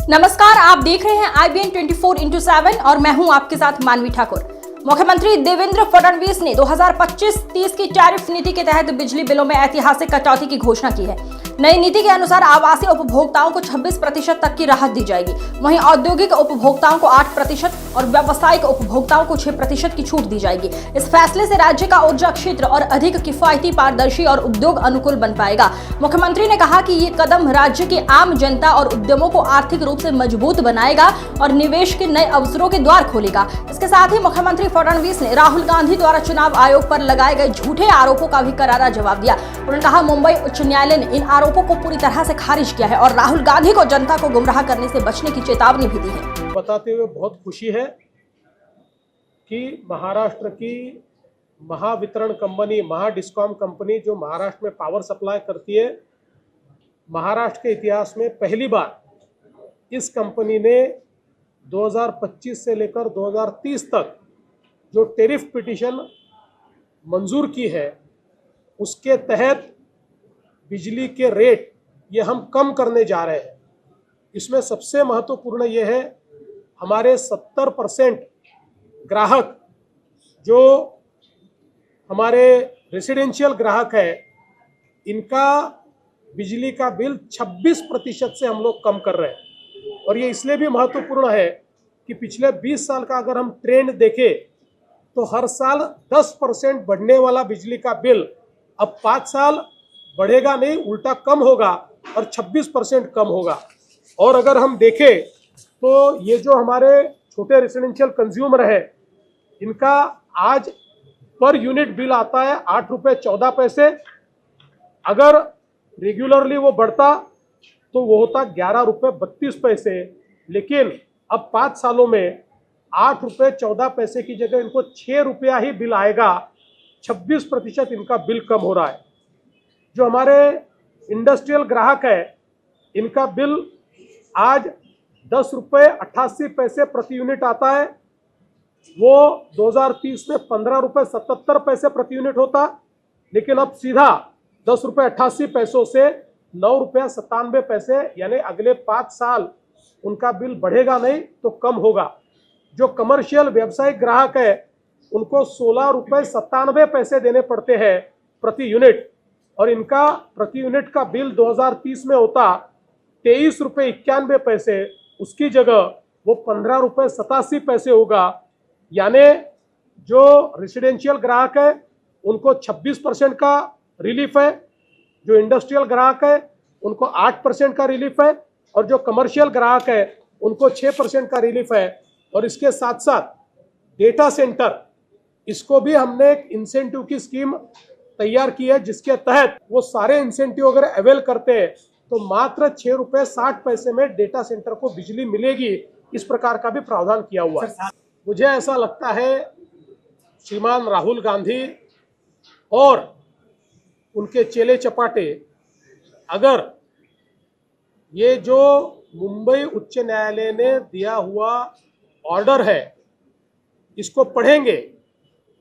नमस्कार, आप देख रहे हैं IBN 24/7 और मैं हूं आपके साथ मानवी ठाकुर। मुख्यमंत्री देवेंद्र फडणवीस ने 2025-30 की टैरिफ नीति के तहत बिजली बिलों में ऐतिहासिक कटौती की घोषणा की है। नई नीति के अनुसार आवासीय उपभोक्ताओं को 26% तक की राहत दी जाएगी। वहीं औद्योगिक उपभोक्ताओं को 8% और व्यावसायिक उपभोक्ताओं को 6% की छूट दी जाएगी। इस फैसले से राज्य का ऊर्जा क्षेत्र और अधिक किफायती, पारदर्शी और उद्योग अनुकूल बन पाएगा। मुख्यमंत्री ने कहा कि ये कदम राज्य की आम जनता और उद्यमों को आर्थिक रूप से मजबूत बनाएगा और निवेश के नए अवसरों के द्वार खोलेगा। इसके साथ ही मुख्यमंत्री फडणवीस ने राहुल गांधी द्वारा चुनाव आयोग पर लगाए गए झूठे आरोपों का भी करारा जवाब दिया। उन्होंने कहा, मुंबई उच्च न्यायालय ने इन आरोपों को पूरी तरह से खारिज किया है और राहुल गांधी को जनता को गुमराह करने से बचने की चेतावनी भी दी है। बताते हुए बहुत खुशी है कि महाराष्ट्र की महावितरण कंपनी, महाडिस्कॉम कंपनी, जो महाराष्ट्र में पावर सप्लाई करती है, महाराष्ट्र के इतिहास में पहली बार इस कंपनी ने 2025 से लेकर 2030 तक जो टैरिफ पिटीशन मंजूर की है, उसके तहत बिजली के रेट ये हम कम करने जा रहे हैं। इसमें सबसे महत्वपूर्ण ये है, हमारे 70% ग्राहक जो हमारे रेसिडेंशियल ग्राहक है, इनका बिजली का बिल 26% से हम लोग कम कर रहे हैं। और ये इसलिए भी महत्वपूर्ण है कि पिछले 20 साल का अगर हम ट्रेंड देखें तो हर साल 10% बढ़ने वाला बिजली का बिल अब 5 साल बढ़ेगा नहीं, उल्टा कम होगा और 26% कम होगा। और अगर हम देखें तो ये जो हमारे छोटे रेसिडेंशियल कंज्यूमर है, इनका आज पर यूनिट बिल आता है 8 रुपये 14 पैसे। अगर रेगुलरली वो बढ़ता तो वो होता 11 रुपये 32 पैसे। लेकिन अब 5 सालों में 8 रुपये 14 पैसे की जगह इनको 6 रुपया ही बिल आएगा। 26% इनका बिल कम हो रहा है। जो हमारे इंडस्ट्रियल ग्राहक है, इनका बिल आज 10 रुपये 88 पैसे प्रति यूनिट आता है। वो 2030 में 15 रुपये 77 पैसे प्रति यूनिट होता, लेकिन अब सीधा 10 रुपये 88 पैसों से 9 रुपये 97 पैसे, यानी अगले 5 साल उनका बिल बढ़ेगा नहीं तो कम होगा। जो कमर्शियल व्यावसायिक ग्राहक है, उनको 16 रुपये 97 पैसे देने पड़ते हैं प्रति यूनिट, और इनका प्रति यूनिट का बिल 2030 में होता 23 रुपये 91 पैसे। उसकी जगह वो 15 रुपये 87 पैसे होगा। यानी जो रेसिडेंशियल ग्राहक है उनको 26% का रिलीफ है, जो इंडस्ट्रियल ग्राहक है उनको 8% का रिलीफ है, और जो कमर्शियल ग्राहक है उनको 6% का रिलीफ है। और इसके साथ साथ डेटा सेंटर, इसको भी हमने एक इंसेंटिव की स्कीम तैयार की है, जिसके तहत वो सारे इंसेंटिव अगर अवेल करते हैं तो मात्र 6 रुपये 60 पैसे में डेटा सेंटर को बिजली मिलेगी। इस प्रकार का भी प्रावधान किया हुआ है। मुझे ऐसा लगता है श्रीमान राहुल गांधी और उनके चेले चपाटे अगर ये जो मुंबई उच्च न्यायालय ने दिया हुआ ऑर्डर है इसको पढ़ेंगे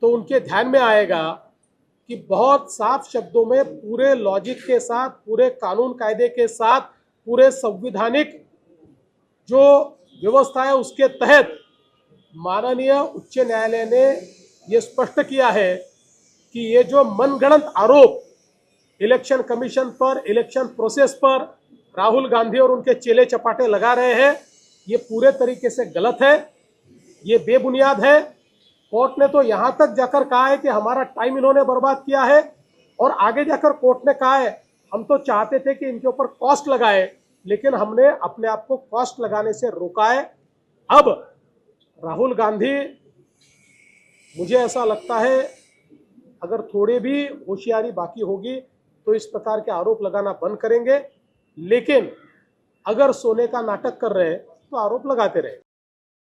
तो उनके ध्यान में आएगा कि बहुत साफ शब्दों में, पूरे लॉजिक के साथ, पूरे कानून कायदे के साथ, पूरे संवैधानिक जो व्यवस्था है उसके तहत माननीय उच्च न्यायालय ने ये स्पष्ट किया है कि ये जो मनगढ़ंत आरोप इलेक्शन कमीशन पर, इलेक्शन प्रोसेस पर राहुल गांधी और उनके चेले चपाटे लगा रहे हैं, ये पूरे तरीके से गलत है, ये बेबुनियाद है। कोर्ट ने तो यहाँ तक जाकर कहा है कि हमारा टाइम इन्होंने बर्बाद किया है, और आगे जाकर कोर्ट ने कहा है हम तो चाहते थे कि इनके ऊपर कॉस्ट लगाए, लेकिन हमने अपने आप को कॉस्ट लगाने से रोका है। अब राहुल गांधी, मुझे ऐसा लगता है अगर थोड़ी भी होशियारी बाकी होगी तो इस प्रकार के आरोप लगाना बंद करेंगे, लेकिन अगर सोने का नाटक कर रहे हैं तो आरोप लगाते रहे।